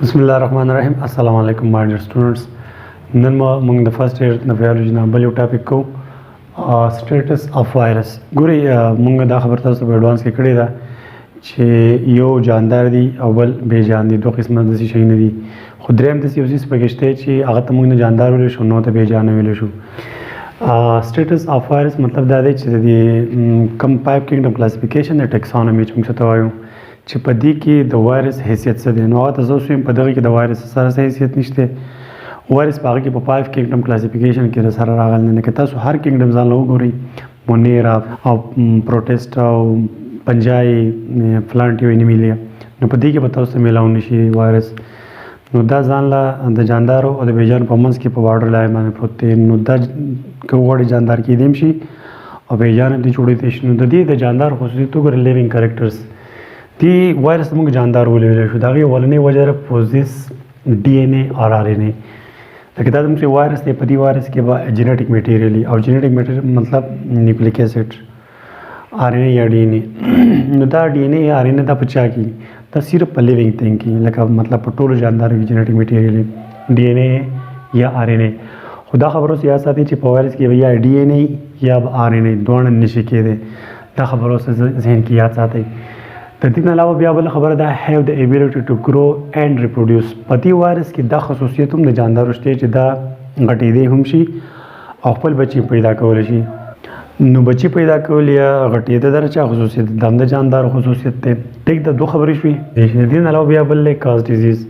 بسم الله الرحمن الرحیم. السلام علیکم مای ډیر سټوډنټس. نن موږ د فرست ایئر د بایولوژي نه بل یو ټاپک کو سټیټس اف وایرس. ګوري موږ دا خبر تاسو په اډوانس کې کړې ده چې یو جاندار دی او بل بې جان دی. دوه قسمه د شي نه دي، خو دریم د یو څه پکې شته چې هغه ته موږ نه جاندار ویل شو، نو ته بې جان ویل شو. سټیټس اف وایرس مطلب دا دی چې د کم 5 کینګډم کلاسیفیکیشن د ټیکسانومي چې موږ ته وایو چې په دې کې د وایرس حیثیت څه دی. نو هغه ته زه په دغه کې د وایرس سره حیثیت نشته. وایرس په هغه کې په 5 کینګډم کلاسیفیکیشن کې سره راغلی نه. که تاسو هر کینګډم ځان له وګورئ، مونیرا او پروټیسټ او پنجای فلانټیو انیمیلیا، نو په دې کې به تاسو میلاو نشي وایرس. نو دا ځان له د جاندارو او د بیجانو په منځ کې په بارډر لاین باندې پروت دی. نو دا که وغواړي جاندار کیدی شي او بیجان دې جوړېدی شي. نو د دې د جاندار خصوصیت وګورئ، لیوینګ کریکټرز دی. وایرس موږ جاندار ویلی شو. د هغې اولنۍ وجه ده پوزیس ډي ان اے اور آر ان اے. لکه دا زموږ چې وایرس دی، په دې وایرس کې به جینیټک میټیریل او جینیټک میټیریل مطلب نیوکلیک ایسډ، آر ان اے یا ډي ان اے. نو دا ډي ان اے یا آر ان اے دا په چا کې؟ دا صرف په لیوینګ تھنګ کې، لکه مطلب په ټولو جاندارو کې جینیټک میټیریل ډي ان اے یا آر ان اے. خو دا خبره اوس یاد ساتئ چې په وایرس کې یا ډي ان اے یا آر ان اے دواړه نشي کېدی. دا خبره اوس ذهن کې یاد ساتئ. د دې نه علاوه بیا بله خبره ده، هیو د ایبیلیټي ټو ګرو اینډ ریپروډیوس. په دې وایرس کې دا خصوصیت هم د جاندارو شته چې دا غټېدی هم شي او خپل بچي پیدا کولی شي. نو بچي پیدا کول یا غټېده دا چا خصوصیت ده؟ دا هم د جاندارو خصوصیت دی. ټیک د دوه خبرې شوي. د دې نه علاوه بیا بل دی کاز ډیزیز.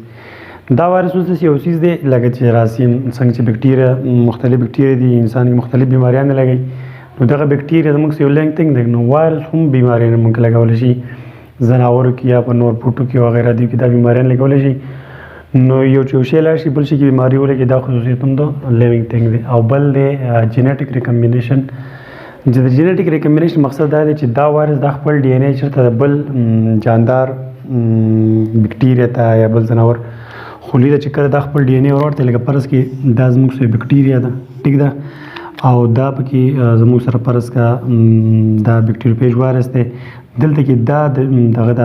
دا وایرس اوس یو څیز دی لکه چې راسي څنګه چې بکټیریا مختلف بکټیریا دي انسان کې مختلف بیماریان لګوي. نو دغه بکټیریا زموږ یو لیوینګ تھنګ دی. نو وایرس هم بیماریان موږ لګولی شي، ځناورو کې یا په نور بوټو کې وغیره دي کې دا بیماریان لګولی شي. نو یو چې یو شی لاړ شي بل شي کې بیماري ولګي، دا خصوصیت هم د لیوینګ تھنګ دی. او بل دی جینیټک ریکمبینیشن. چې د جینیټک ریکمبینیشن مقصد دا دی چې دا وایرس دا خپل ډي ان اے چېرته د بل جاندار بکټیریا ته یا بل ځناور خولي ته چې کله دا خپل ډي ان اے ورورته لکه فرض کې دا زموږ سره بکټیریا ده، ټیک ده، او دا پکې زموږ سره فرض کا دا بکټیریوفیج وایرس دی. دلته کې دا دغه د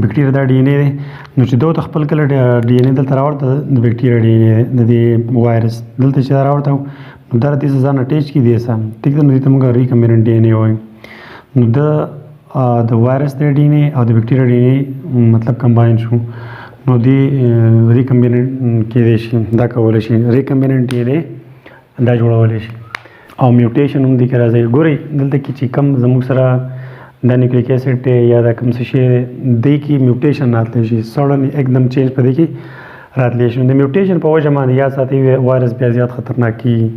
بکټیریا دا ډي ان اے دی. نو چې دوی ته خپل کله ډي ان اے دلته راوړته د بکټیریا ډي ان اے د دې وایرس دلته چې راوړته نو دا دې ځان اټیچ کیدی سم، ټیک ده. نو دې ته موږ ریکمبیننٹ ډي ان اے وایو. نو د وایرس د ډي ان اے او د بکټیریا ډي ان اے مطلب کمباین شو، نو دې ریکمبیننٹ کیدی شي، دا کولی شي ریکمبیننٹ ډي ان اے دا جوړولی شي. او میوټیشن هم دې کې راځي. ګورئ دلته کې چې کم زموږ سره دا نیوکلیک ایسډ دی یا دا کم څه شی دی، دې کې میوټیشن راتلی شي، سډن एकदम چینج په دې کې راتلی شي. د میوټیشن په وجه باندې یاد ساتئ وایرس بیا زیات خطرناک کېږي.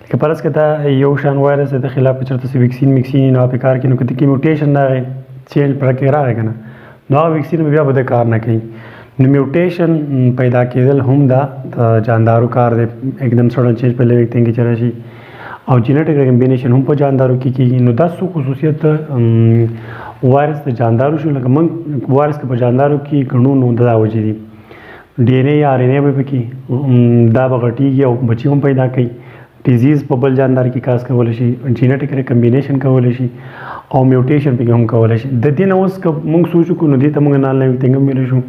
لکه فرض که دا یو شان وایرس د خلاف چېرته څه ویکسین میکسین نو په کار کې، نو که دې کې میوټیشن راغی چینج په کې راغی که نه، نو هغه ویکسین بیا به د کار نه کوي. نو میوټیشن پیدا کېدل هم دا د جاندارو کار دی، एकदम سډن چینج په لیوینګ تھنګ کې چې راشي. او جینیټک ریکمبینیشن هم په جاندارو کې کېږي. نو دا څو خصوصیت وایرس د جاندارو شو. لکه موږ وایرس که په جاندارو کې ګڼو نو دا وجې دي. ډي ان اے یا آر ان اے به پکې دا به غټېږي او بچي هم پیدا کوي. ډیزیز په بل جاندار کې کاز کولی شي، جینیټک ریکمبینیشن کولی شي او میوټیشن پکې هم کولی شي. د دې نه اوس که موږ سوچ وکړو نو دې ته موږ نان لیوینګ تھنګ هم ویلی شو.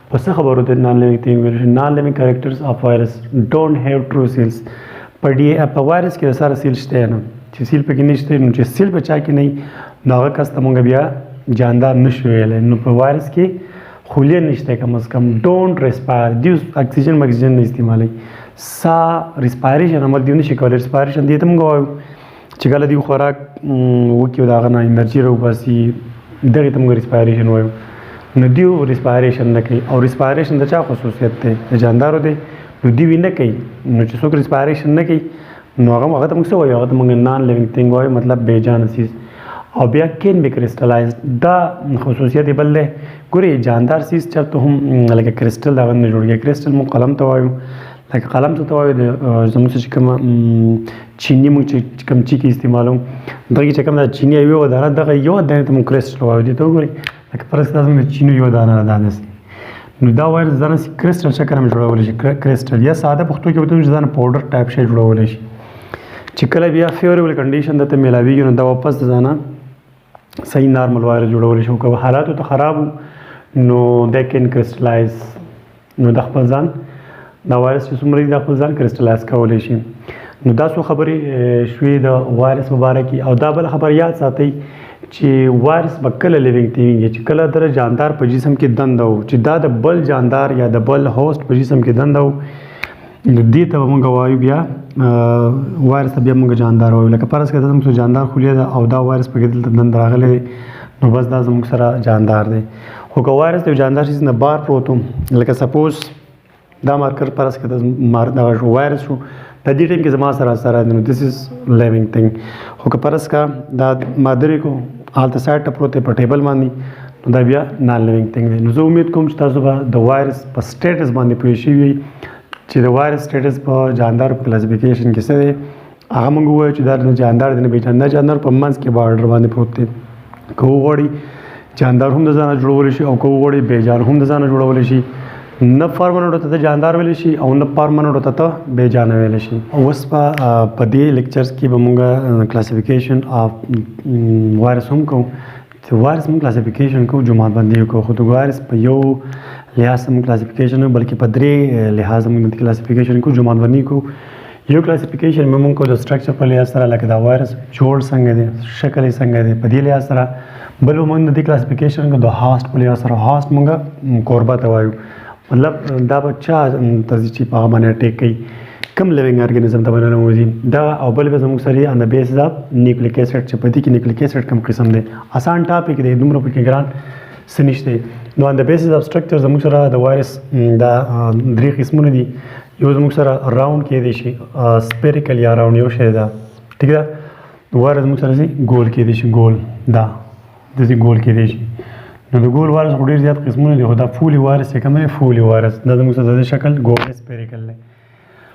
په څه خبرو ته نان لیوینګ تھنګ ویلی شو؟ نان لیوینګ کریکټرز اف وایرس ډونټ هیو ټرو سیلز. په وایرس کې د سره سیل شته نه، چې سیل پکې نشته. نو چې سیل په چا کې نه، نو هغه کس ته موږ بیا جاندار نشو ویلی. نو په وایرس کې خوليه نشته، کم از کم ډونټ ریسپایر، دوی اکسیجن مکسیجن نه استعمالوي، سا ریسپایریشن عمل دی نشي کولی. ریسپایریشن دې ته موږ وایو چې کله دوی خوراک وکړي او د هغه نه انرژي راوباسي، دغې ته موږ ریسپایریشن وایو. نو دوی ریسپایریشن نه کوي. او ریسپایریشن د چا خصوصیت دی؟ د جاندارو دی. نو دوی نه کوي. نو چې څوک ریسپایریشن نه کوي نو هغه ته موږ څه وایو؟ هغه ته موږ نان لیوینګ تھنګ وایو، مطلب بې جان څیز. او بیا کین بی کرسټلایزډ، دا خصوصیت بل دی. ګورئ جاندار څیز چېرته هم لکه کرسټل د هغه نه جوړېږي. کرسټل موږ قلم ته وایو. لکه قلم ته وایو زموږ چې کومه چینی موږ چې کوم چي کې استعمالوو، دغه چې کوم دا چینی یوه دانه، دغه یوه دانې ته موږ کرسټل وایو. دې ته وګورئ لکه فرض کړه زموږ چینی یوه دانه ده داسې. نو دا وایرس ځان کرسټل شکل هم جوړولی شي. کرسټل یا ساده پښتو کې وایو چې ځان پاوډر ټایپ شی جوړولی شي. چې کله بیا فیوریبل کنډیشن درته میلاویږي نو دا واپس د ځانه صحیح نارمل وایرس جوړولی شي. او که حالاتو ته خراب نو they can crystallize نو د خپل ځان دا وایرس چې څومره دي د خپل ځان کرسټلایز کولی شي. نو دا څو خبرې شوې د وایرس مبارکي. او دا بل خبر یاد ساتئ چې وایرس به کله لیوینګ تیږي چې کله در جاندار په جسم کې دنده و چې دا د بل جاندار یا د بل هوست په جسم کې دنده و نو دې ته به موږ وایو بیا وایرس ته بیا موږ جاندار وایو. لکه فرض کړه زموږ جاندار خولې ده او دا وایرس پکې دلته دنده راغلی دی نو بس دا زموږ سره جاندار دی. خو که وایرس د جاندار شي نه بار پروت لکه سپوز دا مارکر فرض کړه دا وایرس شو په دې ټیم کې زما سره نو دیس از لیوینګ تھنګ. خو که فرض کړه دا مادرې کو هلته سایډ ته پروت دی په ټیبل باندې نو دا بیا نان لیوینګ تھنګ دی. نو زه امید کوم چې تاسو به د وایرس په سټیټس باندې پوه شوي وي چې د وایرس سټیټس په جاندار کلاسیفیکیشن کې څه دی. هغه موږ ووایو چې دا جاندار دی نه بې جاندار جاندار په منځ کې بارډر باندې پروت دی. که وغواړي جاندار هم د ځانه جوړولی شي او که وغواړي بېجان هم د ځانه جوړولی شي. نه پرمننټو ته جاندار ویلی شي او نه پرمننټو ته بېجانه ویلی شي. اوس په دې لیکچرز کې به مونږ کلاسیفیکیشن آف وایرس هم کوو چې وایرس مونږ کلاسیفیکیشن کوو جماعت باندې کوو. خو د وایرس په یو لحاظ سره مونږ کلاسیفیکیشن نه بلکې په درې لحاظ مونږ کلاسیفیکیشن کوو جماعت باندې کوو. یو کلاسیفیکیشن مونږ کوو د سټرکچر په لحاظ سره لکه دا وایرس جوړ څنګه دی شکل یې څنګه دی په دې لحاظ سره. بل مونږ د دې کلاسیفیکیشن کوو د هاست په لحاظ سره. هاست مونږ کوربه ته وایو مطلب دا به چا ته چې په هغه باندې اټیک کوي کوم لیوینګ ارګانیزم ته باندې ننوځي دا. او بل به زموږ سره آن د بیسز اف نیوکلیک ایسډ چې په دې کې نیوکلیک ایسډ کوم قسم دی اسان ټاپک دی دومره پکې ګران څه نشته. نو آن د بیسز اف سټرکچر زموږ سره د وایرس دا درې قسمونه دي. یو زموږ سره راوند کېدی شي سپیریکل یا راوند یو شی ده ټیک ده. وایرس زموږ سره ګول کېدی شي ګول دا داسې ګول کېدی شي. نو د ګول وایرس خو ډېر زیات قسمونه دي خو دا فولي وایرس چې کوم دی فولي وایرس دا زموږ سره د شکل ګول سپیریکل دی.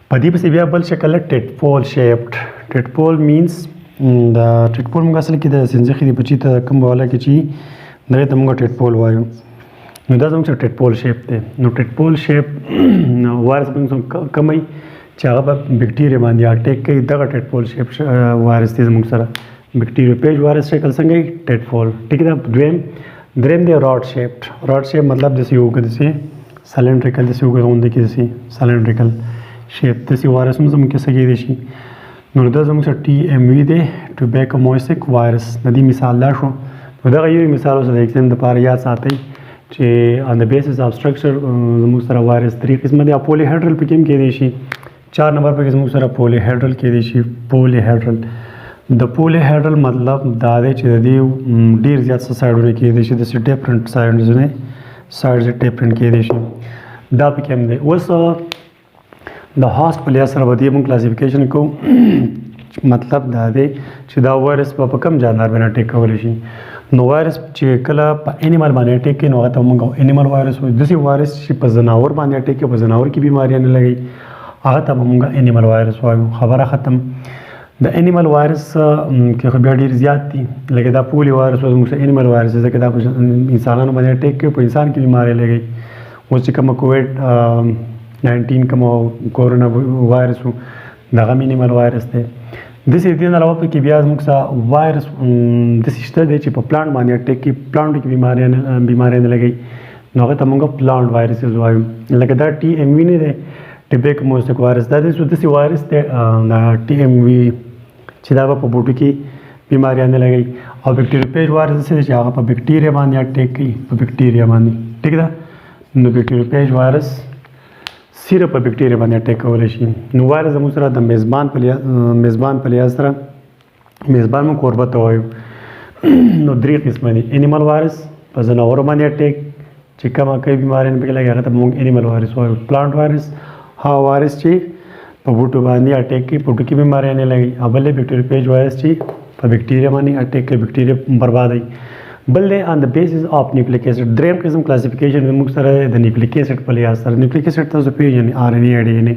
په دې پسې بیا بل شکل دی ټیټپول شیپډ. ټیټپول مینس دا ټیټپول موږ اصل کې د سنځخې د بچي ته کوم والا کې چې دغې ته موږ ټیټپول وایو. نو دا زموږ سره ټیټپول شیپ دی. نو ټیټپول شیپ وایرس موږ کمی چې هغه په بیکټیریا باندې اټیک کوي دغه ټیټپول شیپ وایرس دی زموږ سره. بیکټیریا پیج وایرس شکل څنګه ټیټپول ټیک ده. دریم دی راډ شیپډ. راډ شیپ مطلب داسې اوږد داسې سلنډریکل داسې اوږد غوندې کې داسې سلنډریکل شیپ داسې وایرس هم زموږ کې څه کېدی شي. نو دا زموږ سره ټي ایم وي دی ټوبیکوموسیک وایرس د دې مثال دا شو. نو دغه یو مثال اوس د ایگزام دپاره یاد ساتئ چې آن د بیسس آف سټرکچر زموږ سره وایرس درې قسمه دی. او پولی هیډرل پکې هم کېدی شي. 4 نمبر پکې زموږ سره پولی هیډرل کېدی شي. پولی هیډرل د پولی هیډرل مطلب دا دی چې د دې ډېر زیات څه سایډونه کېدی شي داسې ډفرنټ سایډونه سایډز ډفرنټ کېدی شي دا پکې هم دی. اوس د هاست په لحاظ سره به دې موږ کلاسیفیکیشن کوو. مطلب دا دی چې دا وایرس به په کوم جاندار باندې اټیک کولی شي. نو وایرس چې کله په انیمل باندې اټیک کوي نو هغه ته موږ انیمل وایرس وایو. داسې وایرس چې په ځناور باندې اټیک کوي په ځناور کې بیماریاں نه لګوي هغه ته به موږ انیمل وایرس وایو. خبره ختم. د انیمل وایرس کې خو بیا ډېر زیات دي لکه دا پولی وایرس زموږ سره انیمل وایرس ځکه دا په انسانانو باندې اټیک کوي په انسان کې بیمارۍ لګوي. اوس چې کومه کووډ 19 کومه کورونا وایرس و دغه هم انیمل وایرس دی. داسې دې نه علاوه پکې بیا زموږ سره وایرس داسې شته دی چې په پلانټ باندې اټیک کوي پلانټو کې بیمارۍ نه لګوي نو هغه ته موږ پلانټ وایرسز وایو. لکه دا ټي ایم وي نه دی ټوبیکوموسیک وایرس دا داسې وایرس دی ټي ایم وي چې دا به په بوټو کې بیماریاں نه لګوي. او بیکټیریا پیج وایرس داسې دی چې هغه په بیکټیریا باندې اټیک کوي په بیکټیریا باندې ټیک ده. نو بیکټیریا پیج وایرس صرف په بیکټیریا باندې اټیک کولی شي. نو وایرس زموږ سره د میزبان په لحاظ سره میزبان موږ کوربه ته وایو. نو درې قسمه دي. انیمل وایرس په ځناورو باندې اټیک چې کومه کوي بیماریاں نه پکې لګي هغه ته موږ انیمل وایرس وایو. پلانټ وایرس هغه وایرس چې په بوټو باندې اټیک کوي بوټو کې بیماریاں نه لګي. او بل بیکټیریا پیج وایرس چې په بیکټیریا باندې اټیک کوي بیکټیریا بربادوي. بل دی آن د بیسس آف نیوکلیک ایسډ. دریم قسم کلاسیفیکیشن زموږ سره د نیوکلیک ایسډ په لحاظ سره. نیوکلیک ایسډ تاسو پېژنئ آر ان اے ډي ان اے.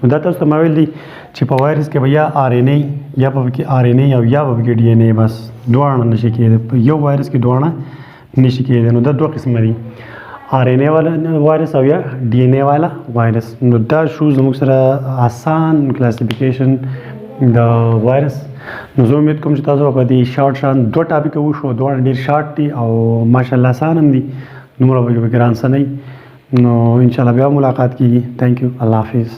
نو دا تاسو ته ما ویل دي چې په وایرس کې به یا آر ان اے یا به پکې آر ان اے او یا به پکې ډي ان اے بس دواړه نشي کېدی. په یو وایرس کې دواړه نشي کېدی. نو دا دوه قسمه دي آر ان اے والا وایرس او یا ډي ان اے والا وایرس. نو دا شو زموږ سره آسان کلاسیفیکیشن د وایرس. نو زه امید کوم چې تاسو په دې شارټ دوه ټاپک وشو دواړه ډېر شارټ دي او ماشاءالله آسان هم دي. دومره به ګران څه نه وي. نو انشاءالله بیا ملاقات کیږي. تھینک یو. الله حافظ.